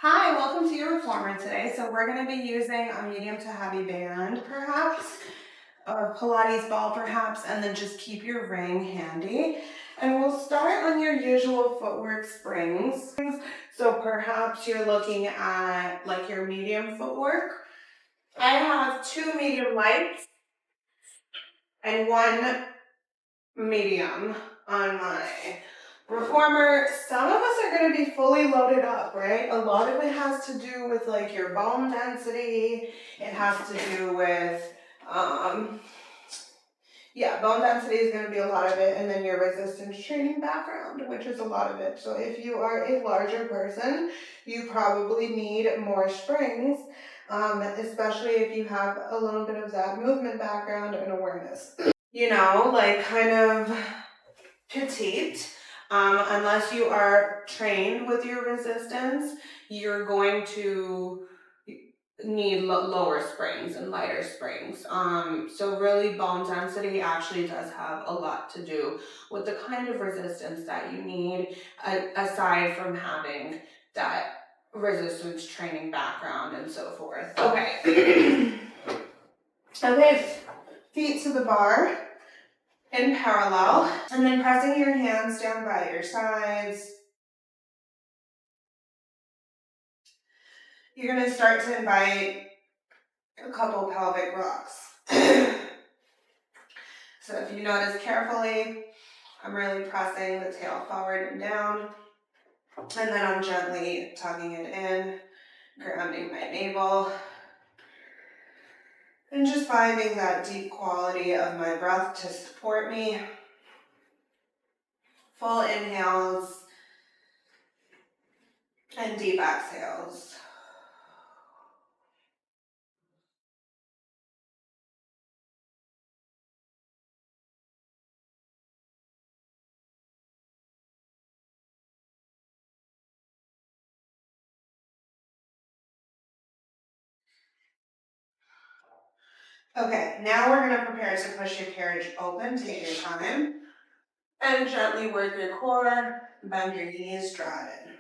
Hi, welcome to your reformer today. So we're going to be using a medium to heavy band, perhaps, or Pilates ball, perhaps, and then just keep your ring handy. And we'll start on your usual footwork springs. So perhaps you're looking at like your medium footwork. I have 2 medium lights and 1 medium on my reformer. Some of us are going to be fully loaded up, right? A lot of it has to do with like your bone density. It has to do with, bone density is going to be a lot of it, and then your resistance training background, which is a lot of it. So if you are a larger person, you probably need more springs, especially if you have a little bit of that movement background and awareness. Like kind of petite. Unless you are trained with your resistance, you're going to need lower springs and lighter springs. So really bone density actually does have a lot to do with the kind of resistance that you need, aside from having that resistance training background and so forth. Okay. Okay, feet to the bar in parallel, and then pressing your hands down by your sides. You're going to start to invite a couple pelvic rocks. So if you notice carefully, I'm really pressing the tail forward and down, and then I'm gently tugging it in, grounding my navel, and just finding that deep quality of my breath to support me. Full inhales and deep exhales. Okay, now we're going to prepare to push your carriage open. Take your time. And gently work your core, bend your knees, draw it in.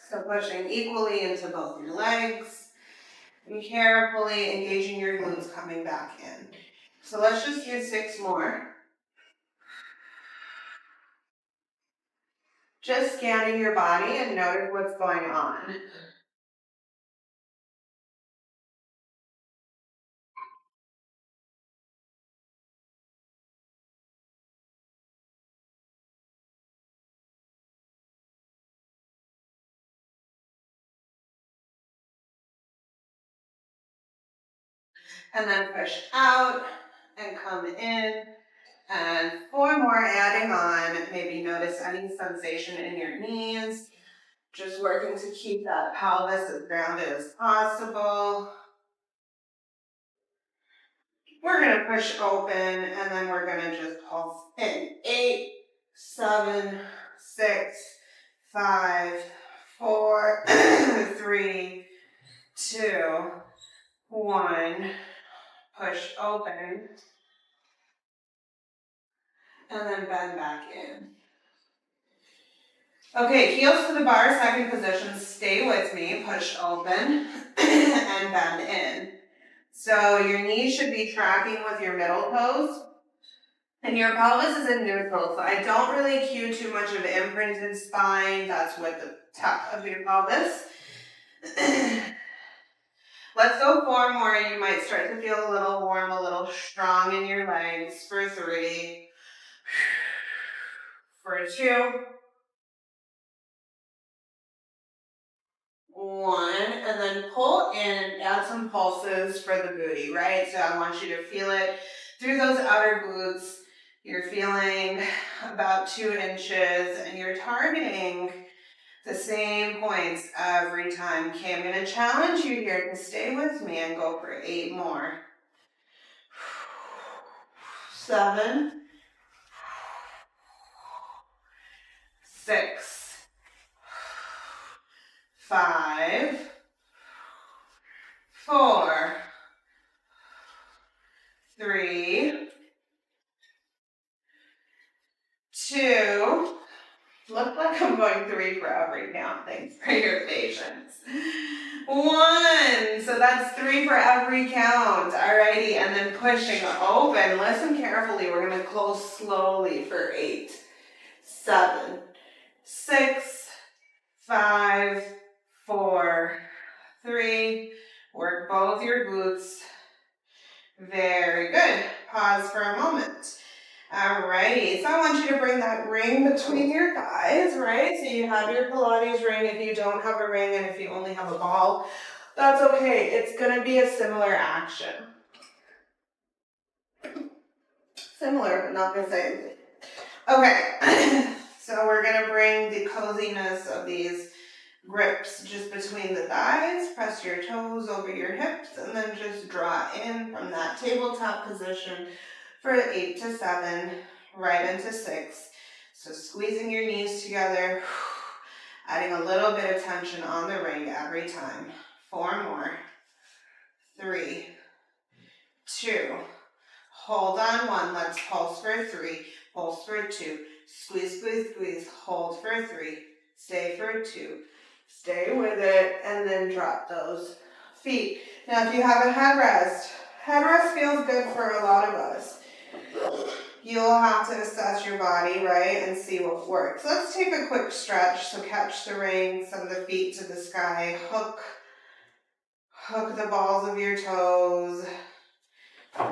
So pushing equally into both your legs, and carefully engaging your glutes coming back in. So let's just do 6 more. Just scanning your body and notice what's going on. And then push out and come in. And 4 more, adding on. Maybe notice any sensation in your knees. Just working to keep that pelvis as grounded as possible. We're going to push open, and then we're going to just pulse in. 8, 7, 6, 5, 4, 3, 2, 1. Push open, and then bend back in. Okay, heels to the bar, second position. Stay with me. Push open and bend in. So your knees should be tracking with your middle toes. And your pelvis is in neutral, so I don't really cue too much of imprinted spine. That's with the top of your pelvis. Let's go 4 more. You might start to feel a little warm, a little strong in your legs. For 3. For 2. 1. And then pull in, add some pulses for the booty, right? So I want you to feel it through those outer glutes. You're feeling about 2 inches, and you're targeting the same points every time. Okay, I'm going to challenge you here to stay with me and go for 8 more. 7, 6, 5, 4, 3, 2, Looks like I'm going 3 for every count. Thanks for your patience. 1. So that's 3 for every count. Alrighty, and then pushing open. Listen carefully. We're going to close slowly for 8, 7, 6, 5, 4, 3. Work both your glutes. Very good. Pause for a moment. Alrighty, so I want you to bring that ring between your thighs, right? So you have your Pilates ring if you don't have a ring, and if you only have a ball, that's okay. It's gonna be a similar action. Similar, but not the same. Okay, so we're gonna bring the coziness of these grips just between the thighs. Press your toes over your hips, and then just draw in from that tabletop position for 8 to 7, right into 6. So squeezing your knees together, adding a little bit of tension on the ring every time. 4 more. 3, 2, hold on 1, let's pulse for 3, pulse for 2, squeeze, squeeze, squeeze, hold for 3, stay for 2, stay with it, and then drop those feet. Now if you have a headrest feels good for a lot of us. You'll have to assess your body, right, and see what works. Let's take a quick stretch. So catch the ring, send the feet to the sky, hook the balls of your toes.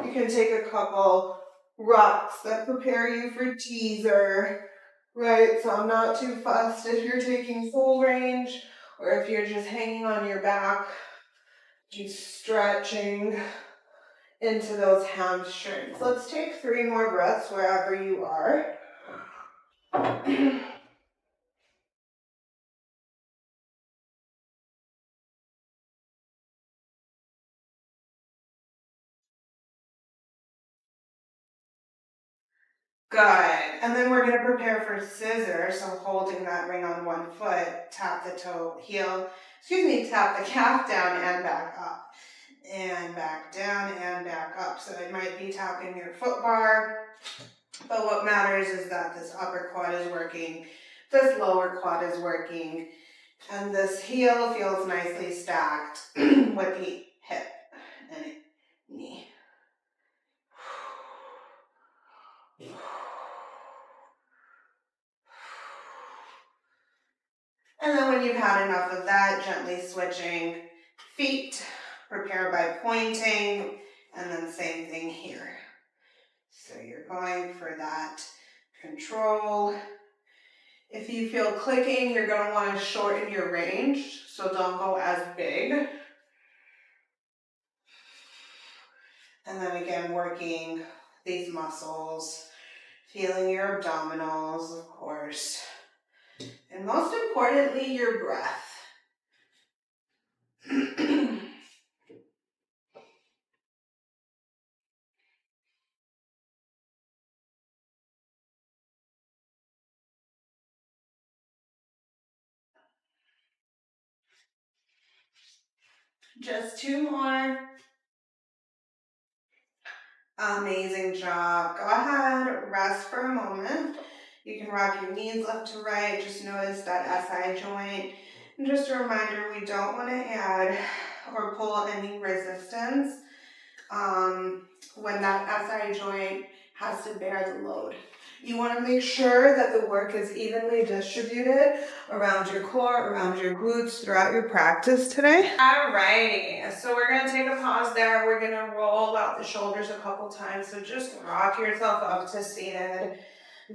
You can take a couple rocks that prepare you for teaser, right? So I'm not too fussed if you're taking full range or if you're just hanging on your back, just stretching into those hamstrings. Let's take 3 more breaths wherever you are. Good. And then we're going to prepare for scissors. So holding that ring on one foot, tap the tap the calf down and back up. And back down and back up. So it might be tapping your foot bar. But what matters is that this upper quad is working, this lower quad is working, and this heel feels nicely stacked with the hip and knee. And then when you've had enough of that, gently switching feet, prepare by pointing, and then same thing here. So you're going for that control. If you feel clicking, you're going to want to shorten your range, so don't go as big. And then again, working these muscles, feeling your abdominals, of course. And most importantly, your breath. Just 2 more. Amazing job. Go ahead, rest for a moment. You can rock your knees left to right. Just notice that SI joint. And just a reminder, we don't want to add or pull any resistance when that SI joint has to bear the load. You want to make sure that the work is evenly distributed around your core, around your glutes throughout your practice today. Alrighty, so we're going to take a pause there. We're going to roll out the shoulders a couple times. So just rock yourself up to seated,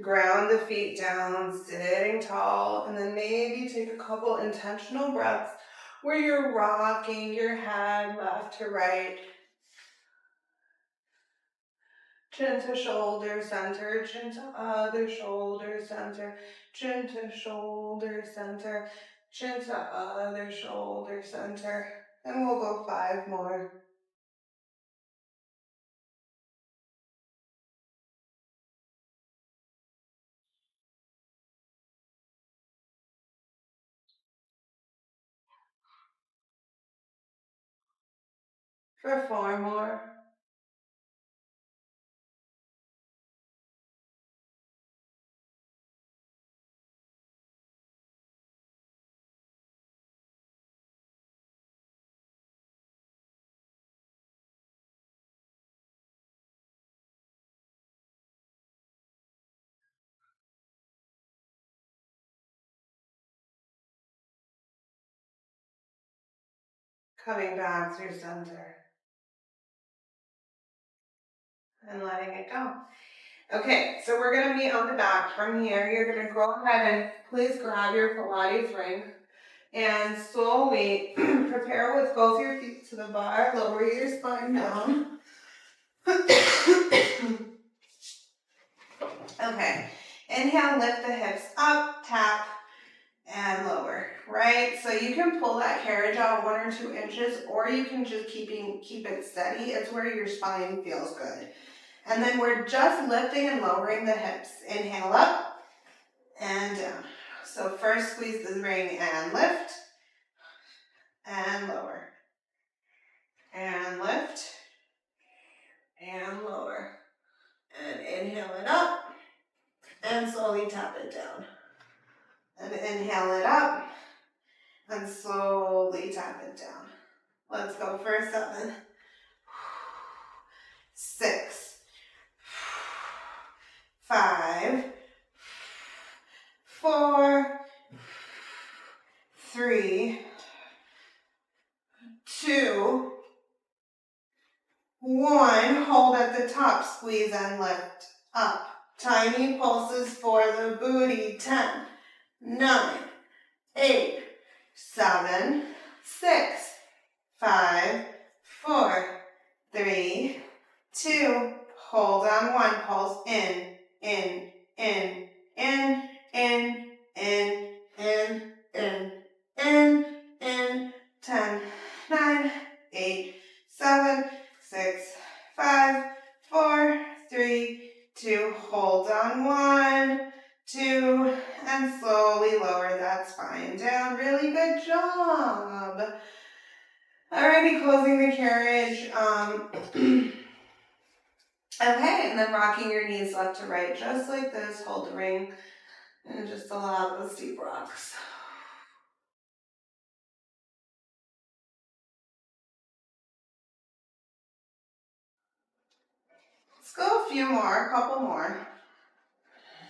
ground the feet down, sitting tall, and then maybe take a couple intentional breaths where you're rocking your head left to right. Chin to shoulder center, chin to other shoulder center, chin to shoulder center, chin to other shoulder center. And we'll go 5 more. For 4 more. Coming back through center. And letting it go. Okay, so we're going to meet on the back. From here, you're going to go ahead and please grab your Pilates ring and slowly prepare with both your feet to the bar. Lower your spine down. Okay, inhale, lift the hips up, tap, and lower, right? So you can pull that carriage out 1 or 2 inches, or you can just keep it steady. It's where your spine feels good. And then we're just lifting and lowering the hips. Inhale up and down. So first squeeze the ring and lift and lower. And lift and lower. And inhale it up and slowly tap it down. And inhale it up and slowly tap it down. Let's go for 7, 6, 5, 4, 3, 2, 1. Hold at the top, squeeze and lift up. Tiny pulses for the booty. 10, 9, 8, 7, 6, 5, 4, 3, 2. Hold on 1. Pulse in, in, in, in, in, in, in, in, in, in. 10, 9, 8, 7, 6, 5, 4, 3, 2. Hold on 1, 2, and slowly lower that spine down. Really good job. Alrighty, closing the carriage. Okay, and then rocking your knees left to right, just like this. Hold the ring and just allow those deep rocks. Let's go a few more, a couple more.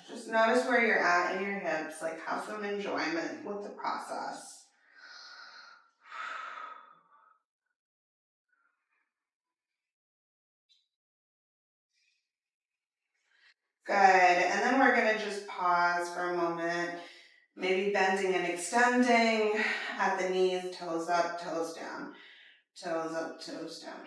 Just notice where you're at in your hips, like have some enjoyment with the process. Good, and then we're gonna just pause for a moment, maybe bending and extending at the knees, toes up, toes down, toes up, toes down.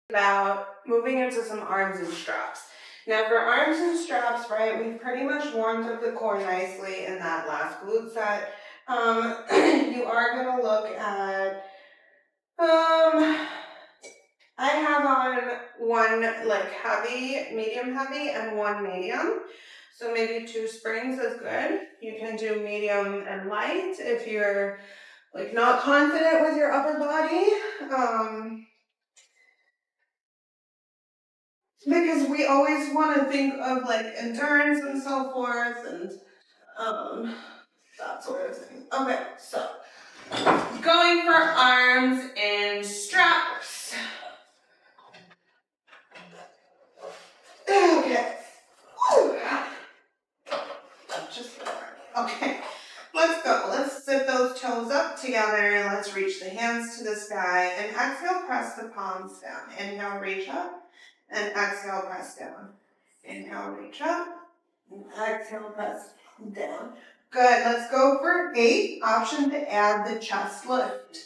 About moving into some arms and straps. Now for arms and straps, right, we've pretty much warmed up the core nicely in that last glute set. You are going to look at, I have on one like heavy, medium heavy, and one medium. So maybe 2 springs is good. You can do medium and light if you're like not confident with your upper body. Because we always want to think of like endurance and so forth and that sort of thing. Okay, so going for arms and straps. Okay. Whew. Just okay. Let's go. Let's sit those toes up together. Let's reach the hands to the sky and exhale, press the palms down. Inhale, reach up, and exhale, press down. Inhale, reach up, and exhale, press down. Good. Let's go for 8. Option to add the chest lift.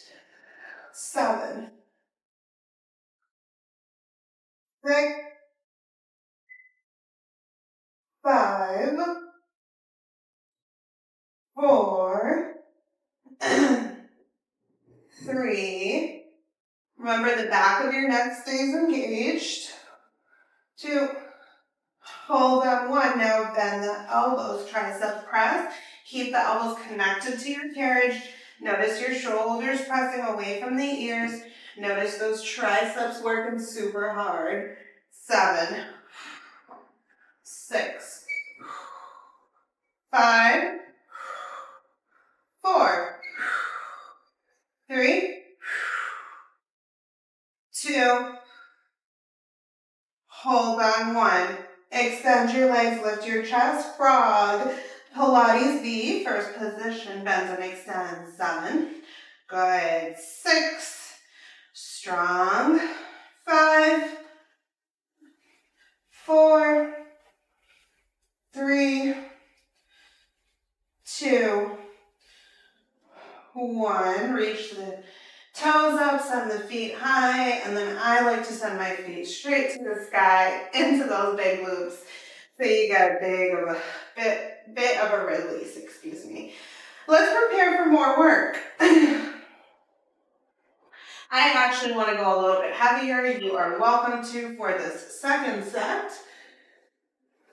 7, 6, 5, 4, 3. Remember the back of your neck stays engaged. 2. Hold on 1. Now bend the elbows. Tricep press. Keep the elbows connected to your carriage. Notice your shoulders pressing away from the ears. Notice those triceps working super hard. 7, 6, 5, 4, 3, 2, hold on 1. Extend your legs, lift your chest, frog. Pilates V, first position, bends and extends. 7, good. 6, strong. 5, 4, 3, 2, 1. Reach the toes up, send the feet high, and then I like to send my feet straight to the sky into those big loops. So you get a bit of a release, excuse me. Let's prepare for more work. I actually want to go a little bit heavier. You are welcome to for this second set.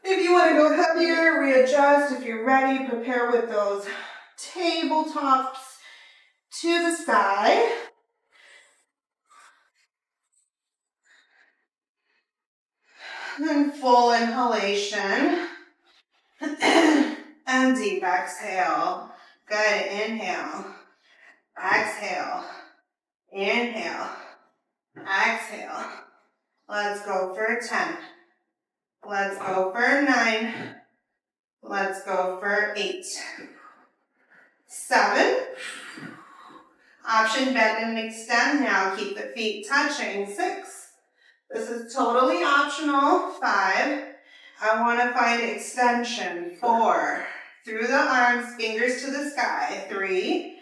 If you want to go heavier, readjust. If you're ready, prepare with those tabletops to the sky. And full inhalation. And deep exhale. Good. Inhale. Exhale. Inhale. Exhale. Let's go for 10. Let's go for 9. Let's go for 8. 7. Option bend and extend now. Keep the feet touching. 6. This is totally optional. 5. I want to find extension. 4. Through the arms, fingers to the sky. 3.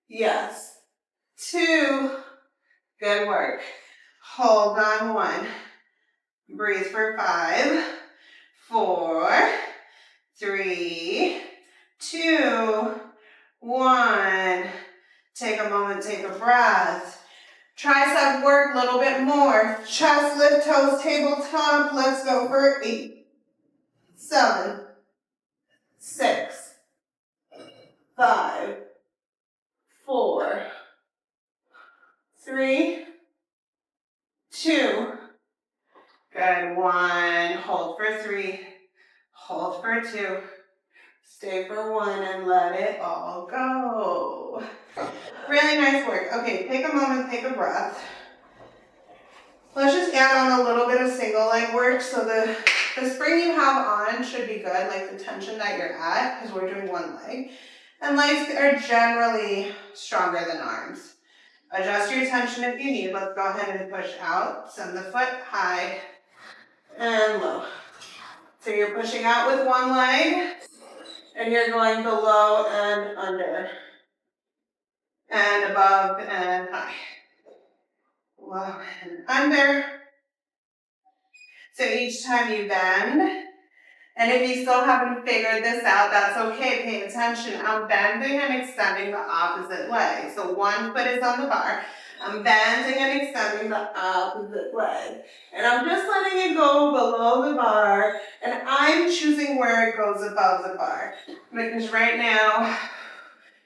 Yes. 2. Good work. Hold on. 1. Breathe for 5. 4. 3. 2. 1. Take a moment, take a breath. Tricep work a little bit more. Chest, lift, toes, tabletop. Let's go for 8, 7, 6, 5, 4, 3, 2. Good. 1. Hold for 3. Hold for 2. Stay for 1 and let it all go. Really nice work. Okay, take a moment, take a breath. Let's just add on a little bit of single leg work. So the spring you have on should be good, like the tension that you're at, because we're doing one leg. And legs are generally stronger than arms. Adjust your tension if you need. Let's go ahead and push out. Send the foot high and low. So you're pushing out with one leg, and you're going below and under, and above and high. Low and under. So each time you bend, and if you still haven't figured this out, that's okay. Pay attention. I'm bending and extending the opposite leg. So one foot is on the bar. I'm bending and extending the opposite leg. And I'm just letting it go below the bar, and I'm choosing where it goes above the bar. Because right now,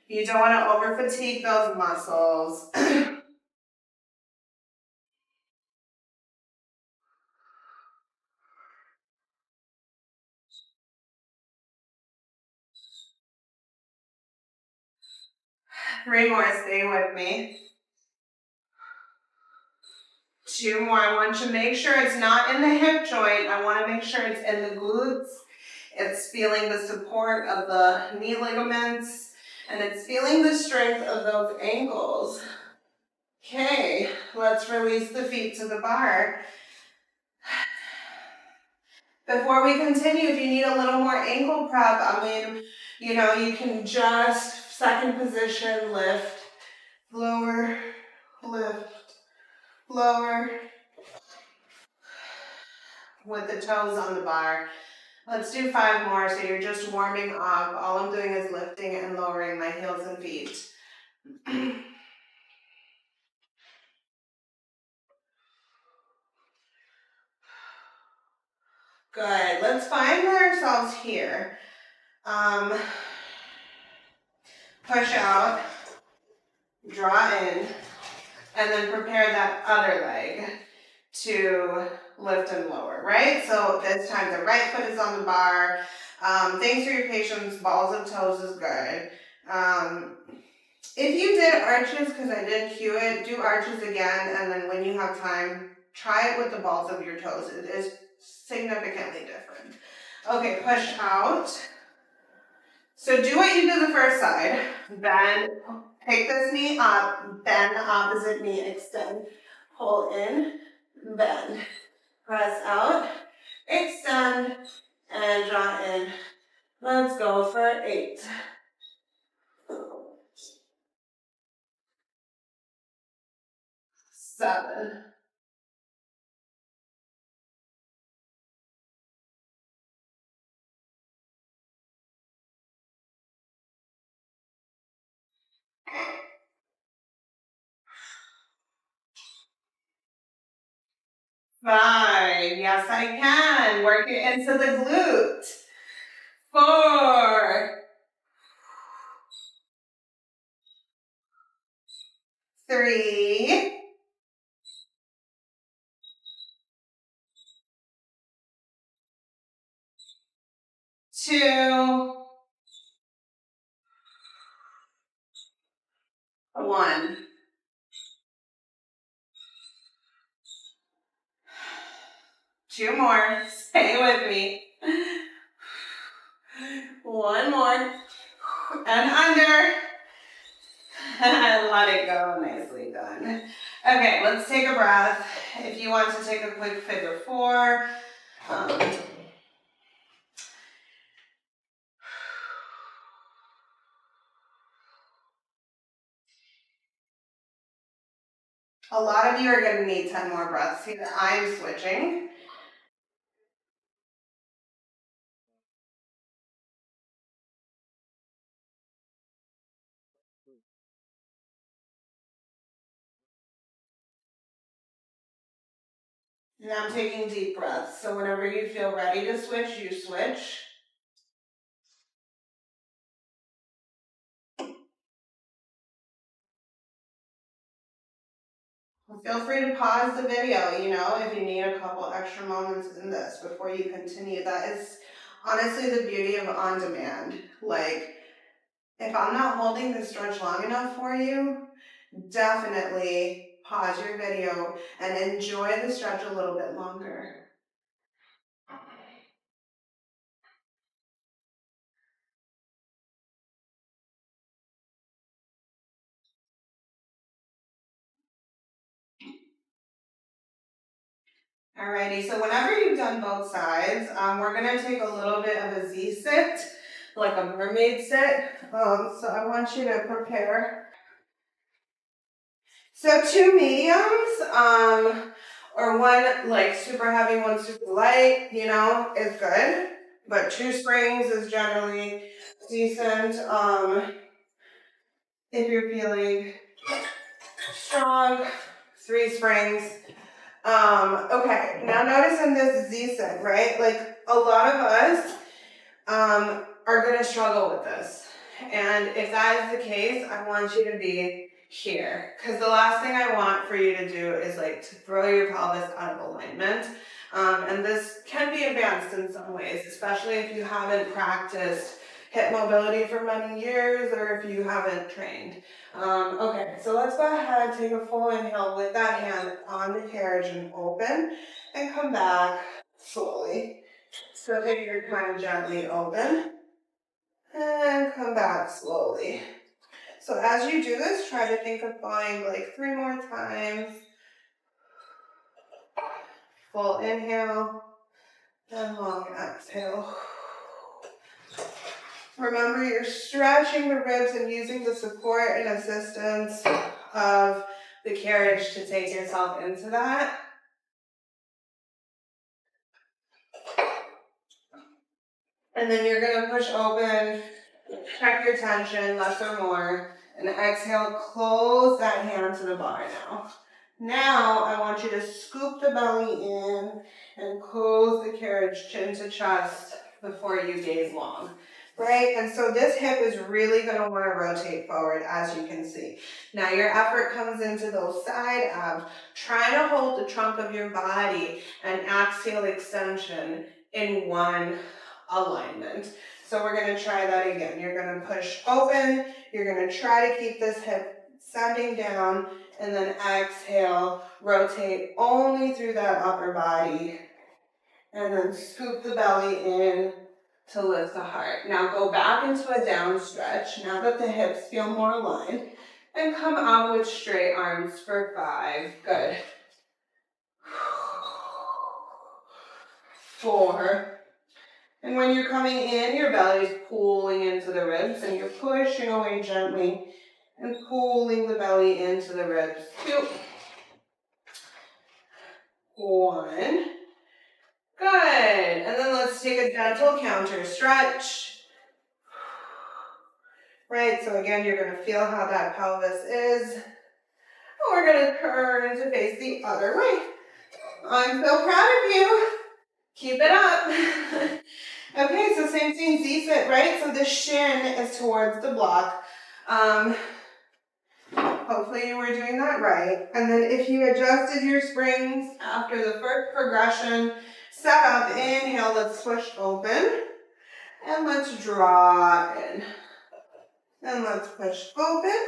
you don't want to over fatigue those muscles. 3 more, stay with me. 2 more. I want you to make sure it's not in the hip joint. I want to make sure it's in the glutes. It's feeling the support of the knee ligaments, and it's feeling the strength of those ankles. Okay, let's release the feet to the bar. Before we continue, if you need a little more ankle prep, you can just second position, lift, lower, lift, lower, with the toes on the bar. Let's do 5 more, so you're just warming up. All I'm doing is lifting and lowering my heels and feet. Good. Let's find ourselves here. Push out, draw in, and then prepare that other leg to lift and lower, right? So this time the right foot is on the bar. Thanks for your patience. Balls of toes is good. If you did arches, because I did cue it, do arches again, and then when you have time, try it with the balls of your toes. It is significantly different. Okay, push out. So do what you did the first side. Bend, take this knee up, bend the opposite knee, extend, pull in, bend, press out, extend, and draw in. Let's go for 8. 7. 5. Yes, I can. Work it into the glute. 4. 3. 2. 1. Two more. Stay with me. One more. And under. Let it go. Nicely done. Okay, let's take a breath. If you want to take a quick figure 4. A lot of you are going to need 10 more breaths here. I'm switching. And I'm taking deep breaths. So whenever you feel ready to switch, you switch. Feel free to pause the video, if you need a couple extra moments in this before you continue. That is honestly the beauty of on demand. Like, if I'm not holding the stretch long enough for you, definitely pause your video and enjoy the stretch a little bit longer. Alrighty, so whenever you've done both sides, we're gonna take a little bit of a Z sit, like a mermaid sit. So I want you to prepare. So 2 mediums, or one like super heavy, one super light, is good. But 2 springs is generally decent. If you're feeling strong, 3 springs. Okay, now notice in this Z sit, right? Like a lot of us are gonna struggle with this. And if that is the case, I want you to be here. Because the last thing I want for you to do is like to throw your pelvis out of alignment. And this can be advanced in some ways, especially if you haven't practiced hip mobility for many years or if you haven't trained. Okay, so let's go ahead, take a full inhale with that hand on the carriage and open, and come back slowly. So take your time, gently open, and come back slowly. So as you do this, try to think of going like 3 more times. Full inhale, and long exhale. Remember, you're stretching the ribs and using the support and assistance of the carriage to take yourself into that. And then you're going to push open, check your tension, less or more, and exhale, close that hand to the bar now. Now, I want you to scoop the belly in and close the carriage chin to chest before you gaze long. right? And so this hip is really going to want to rotate forward, as you can see. Now your effort comes into those side abs, trying to hold the trunk of your body and axial extension in one alignment. So we're going to try that again. You're going to push open, you're going to try to keep this hip sending down, and then exhale, rotate only through that upper body, and then scoop the belly in to lift the heart. Now go back into a down stretch, now that the hips feel more aligned, and come out with straight arms for 5. Good. 4. And when you're coming in, your belly's pulling into the ribs, and you're pushing away gently and pulling the belly into the ribs. 2. 1. Good. And then let's take a gentle counter stretch. Right, so again, you're going to feel how that pelvis is. And we're going to turn to face the other way. I'm so proud of you. Keep it up. Okay, so same thing, Z-sit, right? So the shin is towards the block. Hopefully you were doing that right. And then if you adjusted your springs after the first progression, set up, inhale, let's push open. And let's draw in. And let's push open.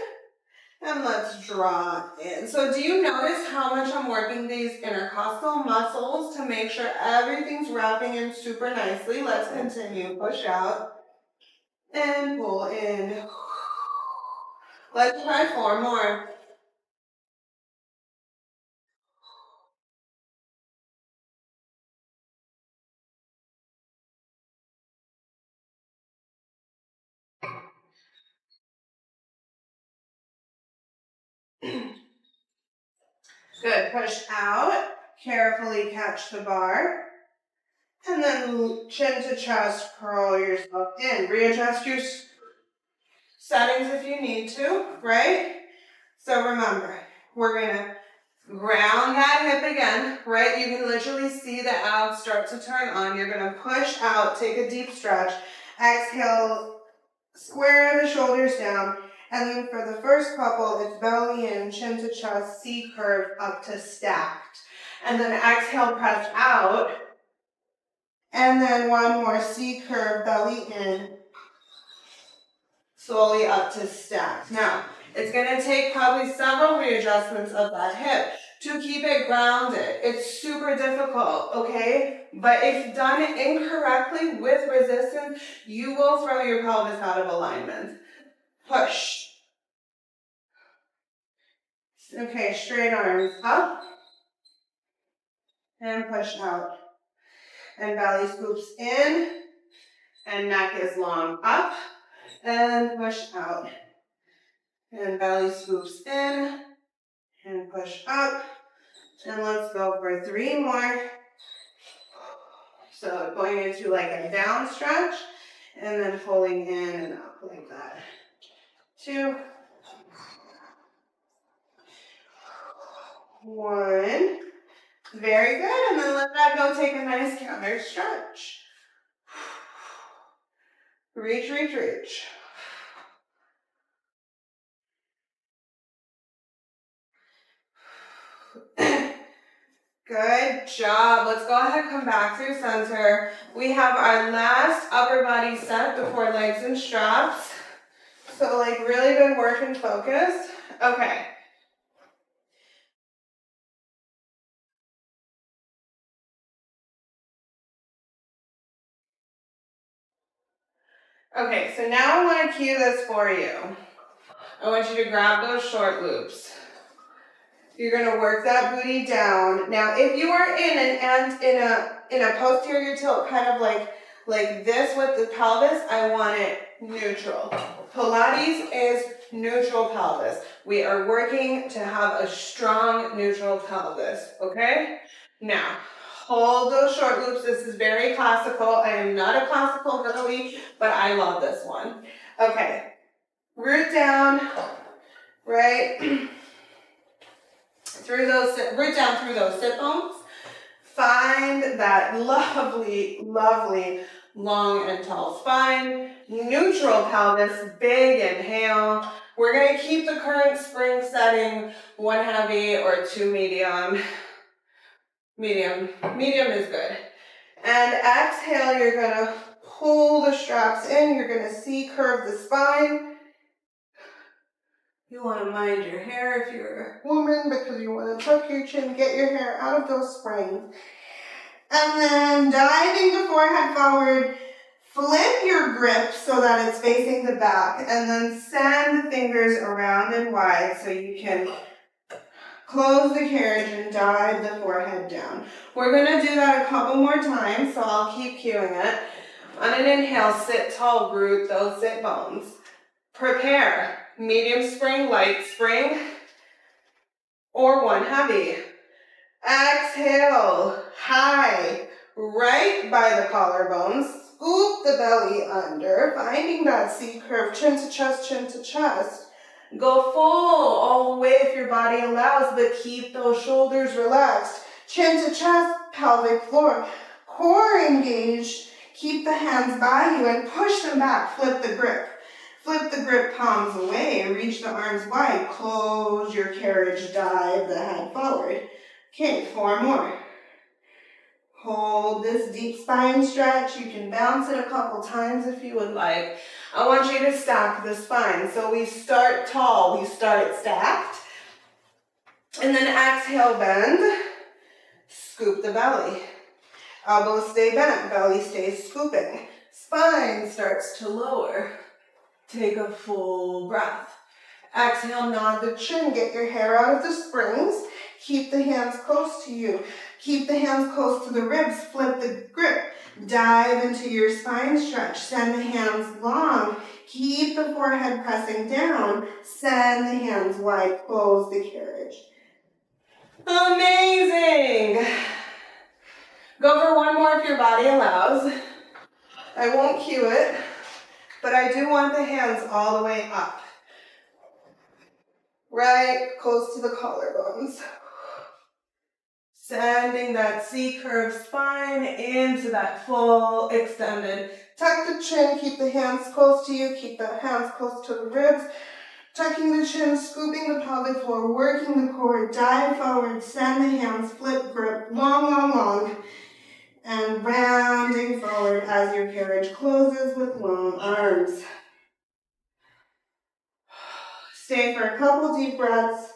And let's draw in. So do you notice how much I'm working these intercostal muscles to make sure everything's wrapping in super nicely? Let's continue. Push out. And pull in. Let's try 4 more. Good. Push out. Carefully catch the bar. And then chin to chest, curl yourself in. Readjust your settings if you need to, right? So remember, we're going to ground that hip again, right? You can literally see the abs start to turn on. You're going to push out, take a deep stretch. Exhale, square the shoulders down. And then for the first couple, it's belly in, chin to chest, C curve up to stacked. And then exhale, press out. And then one more C curve, belly in, slowly up to stacked. Now, it's going to take probably several readjustments of that hip to keep it grounded. It's super difficult, okay? But if done incorrectly with resistance, you will throw your pelvis out of alignment. Push. Okay, straight arms up. And push out. And belly scoops in. And neck is long up. And push out. And belly scoops in. And push up. And let's go for 3 more. So going into like a down stretch. And then pulling in and up like that. 2. 1. Very good. And then let that go. Take a nice counter stretch. Reach, reach, reach. Good job. Let's go ahead and come back through center. We have our last upper body set before legs and straps. So like really good work and focus. Okay. Okay, so now I want to cue this for you. I want you to grab those short loops. You're going to work that booty down. Now, if you are in a posterior tilt, kind of like this with the pelvis, I want it neutral. Pilates is neutral pelvis. We are working to have a strong neutral pelvis, okay? Now, hold those short loops. This is very classical. I am not a classical girly, but I love this one. Okay, root down, right? Root down through those sit bones. Find that lovely, lovely long and tall spine. Neutral pelvis, big inhale. We're gonna keep the current spring setting, 1 heavy or 2 medium. Medium is good. And exhale, you're gonna pull the straps in. You're gonna C-curve the spine. You wanna mind your hair if you're a woman because you wanna tuck your chin, get your hair out of those springs. And then diving the forehead forward, flip your grip so that it's facing the back, and then send the fingers around and wide so you can close the carriage and dive the forehead down. We're gonna do that a couple more times, so I'll keep cueing it. On an inhale, sit tall, root those sit bones. Prepare, medium spring, light spring, or 1 heavy. Exhale, high, right by the collarbones. Scoop the belly under, finding that C-curve, chin to chest, chin to chest. Go full all the way if your body allows, but keep those shoulders relaxed. Chin to chest, pelvic floor. Core engaged. Keep the hands by you and push them back. Flip the grip. Flip the grip palms away. Reach the arms wide. Close your carriage. Dive the head forward. Okay, 4 more. Hold this deep spine stretch. You can bounce it a couple times if you would like. I want you to stack the spine. So we start tall, we start stacked. And then exhale, bend. Scoop the belly. Elbows stay bent, belly stays scooping. Spine starts to lower. Take a full breath. Exhale, nod the chin, get your hair out of the springs. Keep the hands close to you. Keep the hands close to the ribs, flip the grip. Dive into your spine stretch. Send the hands long. Keep the forehead pressing down. Send the hands wide. Close the carriage. Amazing. Go for 1 more if your body allows. I won't cue it, but I do want the hands all the way up. Right close to the collarbones. Sending that C-curve spine into that full extended. Tuck the chin, keep the hands close to you, keep the hands close to the ribs. Tucking the chin, scooping the pelvic floor, working the core, dive forward, send the hands, flip grip, long, long, long. And rounding forward as your carriage closes with long arms. Stay for a couple deep breaths.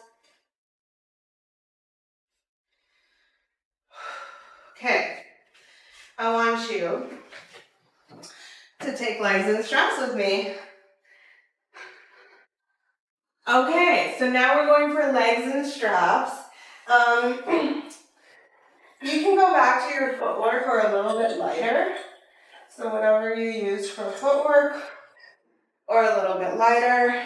Okay, I want you to take legs and straps with me. Okay, so now we're going for legs and straps. You can go back to your footwork or a little bit lighter. So whatever you use for footwork or a little bit lighter.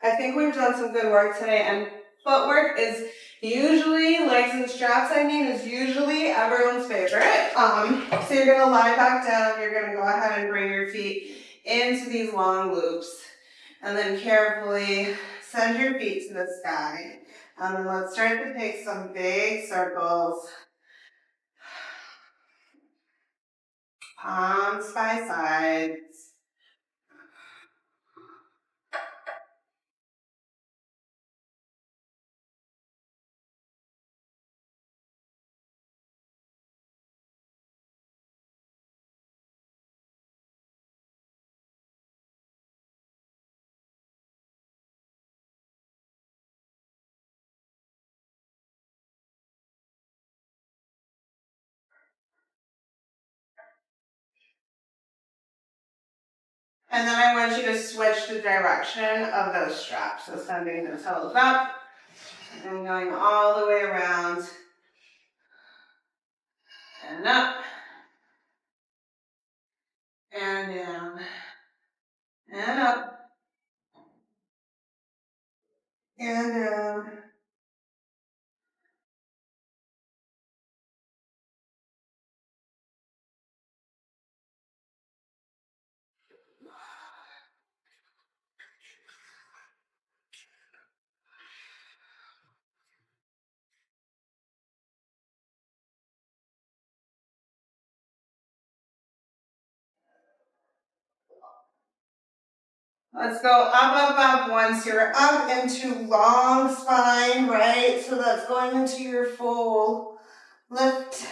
I think we've done some good work today, and footwork is usually, legs and straps is usually everyone's favorite. So you're gonna lie back down, you're gonna go ahead and bring your feet into these long loops, and then carefully send your feet to the sky. And then let's start to take some big circles. Palms by sides. And then I want you to switch the direction of those straps. So sending the toes up and going all the way around and up and down and up and down. Let's go up once you're up into long spine, right? So that's going into your full lift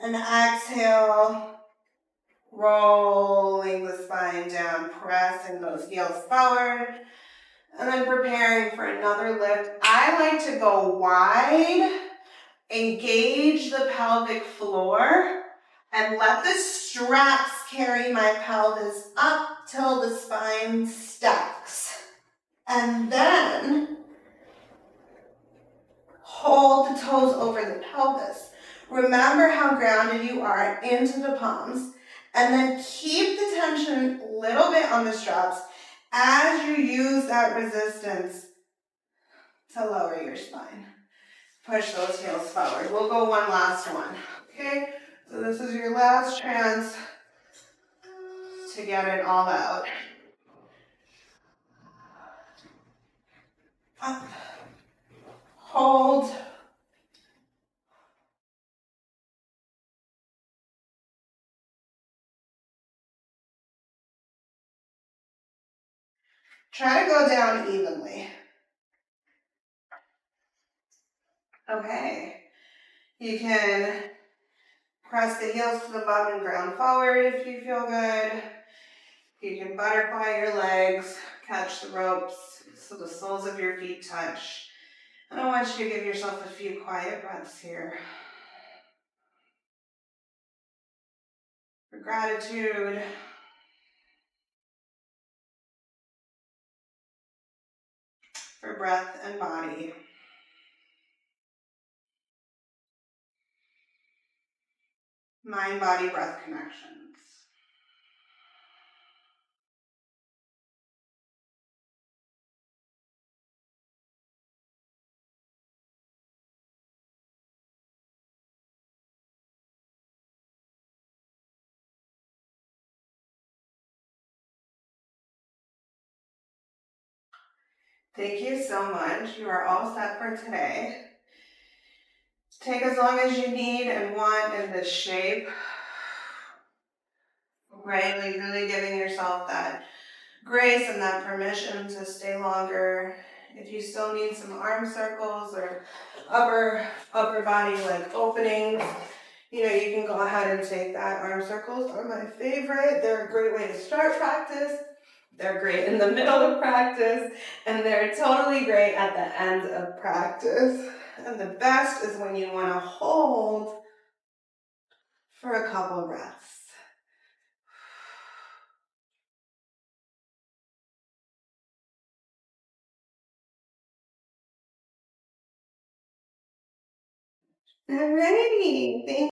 and exhale, rolling the spine down, pressing those heels forward, and then preparing for another lift. I like to go wide, engage the pelvic floor, and let the straps carry my pelvis up till the spine stacks. And then hold the toes over the pelvis. Remember how grounded you are into the palms. And then keep the tension a little bit on the straps as you use that resistance to lower your spine. Push those heels forward. We'll go one last one. Okay? So this is your last chance to get it all out. Up. Hold. Try to go down evenly. Okay. You can press the heels to the bum and ground forward if you feel good. You can butterfly your legs, catch the ropes so the soles of your feet touch. And I want you to give yourself a few quiet breaths here. For gratitude, for breath and body. Mind-body breath connections. Thank you so much. You are all set for today. Take as long as you need and want in this shape. Right? Like really giving yourself that grace and that permission to stay longer. If you still need some arm circles or upper body like openings, you know, you can go ahead and take that. Arm circles are my favorite. They're a great way to start practice. They're great in the middle of practice, and they're totally great at the end of practice. And the best is when you want to hold for a couple breaths. Alrighty, thank